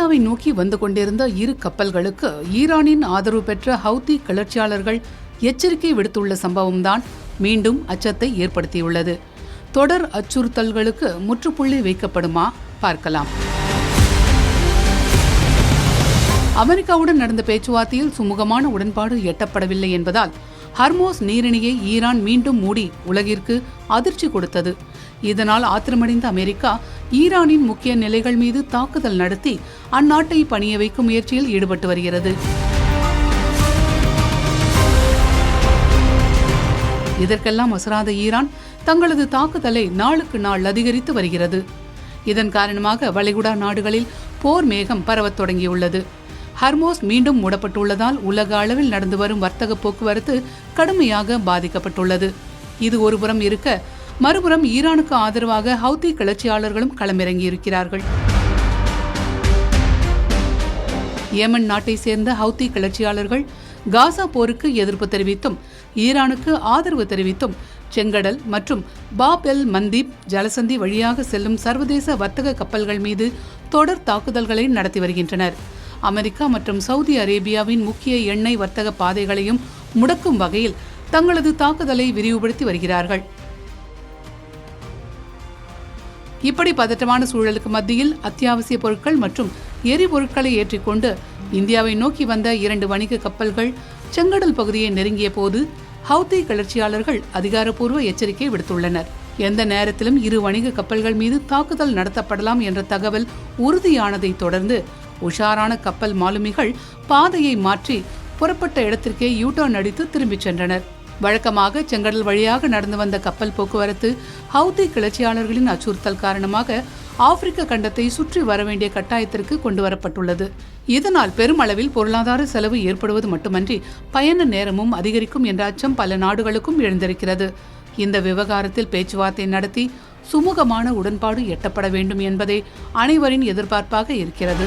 இந்தியாவை நோக்கி வந்து கொண்டிருந்த இரு கப்பல்களுக்கு ஈரானின் ஆதரவு பெற்ற ஹவுதி கிளர்ச்சியாளர்கள் எச்சரிக்கை விடுத்துள்ள சம்பவம்தான் மீண்டும் அச்சத்தை ஏற்படுத்தியுள்ளது. தொடர் அச்சுறுத்தல்களுக்கு முற்றுப்புள்ளி வைக்கப்படுமா? பார்க்கலாம். அமெரிக்காவுடன் நடந்த பேச்சுவார்த்தையில் சுமூகமான உடன்பாடு எட்டப்படவில்லை என்பதால் ஹர்மோஸ் நீரிணையை ஈரான் மீண்டும் மூடி உலகிற்கு அதிர்ச்சி கொடுத்தது. இதனால் ஆத்திரமடைந்த அமெரிக்கா ஈரானின் முக்கிய நிலைகள் மீது தாக்குதல் நடத்தி அந்நாட்டை பணிய வைக்கும் முயற்சியில் ஈடுபட்டு வருகிறது. இதற்கெல்லாம் அசராத ஈரான் தங்களது தாக்குதலை நாளுக்கு நாள் அதிகரித்து வருகிறது. இதன் காரணமாக வளைகுடா நாடுகளில் போர் மேகம் பரவத் தொடங்கியுள்ளது. ஹர்மோஸ் மீண்டும் மூடப்பட்டுள்ளதால் உலக அளவில் நடந்து வரும் வர்த்தக போக்குவரத்து கடுமையாக பாதிக்கப்பட்டுள்ளது. இது ஒருபுறம் இருக்க, மறுபுறம் ஈரானுக்கு ஆதரவாக ஹவுதி கிளர்ச்சியாளர்களும் களமிறங்கியிருக்கிறார்கள். ஏமன் நாட்டை சேர்ந்த ஹவுதி கிளர்ச்சியாளர்கள் காசா போருக்கு எதிர்ப்பு தெரிவித்தும் ஈரானுக்கு ஆதரவு தெரிவித்தும் செங்கடல் மற்றும் பாப் எல் மந்தீப் ஜலசந்தி வழியாக செல்லும் சர்வதேச வர்த்தக கப்பல்கள் மீது தொடர் தாக்குதல்களை நடத்தி வருகின்றனர். அமெரிக்கா மற்றும் சவுதி அரேபியாவின் முக்கிய எண்ணெய் வர்த்தக பாதைகளையும் முடக்கும் வகையில் தங்களது தாக்குதலை விரிவுபடுத்தி வருகிறார்கள். இப்படி பதற்றமான சூழலுக்கு மத்தியில் அத்தியாவசிய பொருட்கள் மற்றும் எரிபொருட்களை ஏற்றிக்கொண்டு இந்தியாவை நோக்கி வந்த 2 வணிக கப்பல்கள் செங்கடல் பகுதியை நெருங்கிய போது ஹவுதி கிளர்ச்சியாளர்கள் அதிகாரப்பூர்வ எச்சரிக்கை விடுத்துள்ளனர். எந்த நேரத்திலும் 2 வணிக கப்பல்கள் மீது தாக்குதல் நடத்தப்படலாம் என்ற தகவல் உறுதியானதை தொடர்ந்து உஷாரான கப்பல் மாலுமிகள் பாதையை மாற்றி புறப்பட்ட இடத்திற்கே யூடர்ன் அடித்து திரும்பிச் சென்றனர். வழக்கமாக செங்கடல் வழியாக நடந்து வந்த கப்பல் போக்குவரத்து ஹவுதி கிளர்ச்சியாளர்களின் அச்சுறுத்தல் காரணமாக ஆப்பிரிக்க கண்டத்தை சுற்றி வரவேண்டிய கட்டாயத்திற்கு கொண்டுவரப்பட்டுள்ளது. இதனால் பெருமளவில் பொருளாதார செலவு ஏற்படுவது மட்டுமன்றி பயண நேரமும் அதிகரிக்கும் என்ற அச்சம் பல நாடுகளுக்கும் எழுந்திருக்கிறது. இந்த விவகாரத்தில் பேச்சுவார்த்தை நடத்தி சுமூகமான உடன்பாடு எட்டப்பட வேண்டும் என்பதே அனைவரின் எதிர்பார்ப்பாக இருக்கிறது.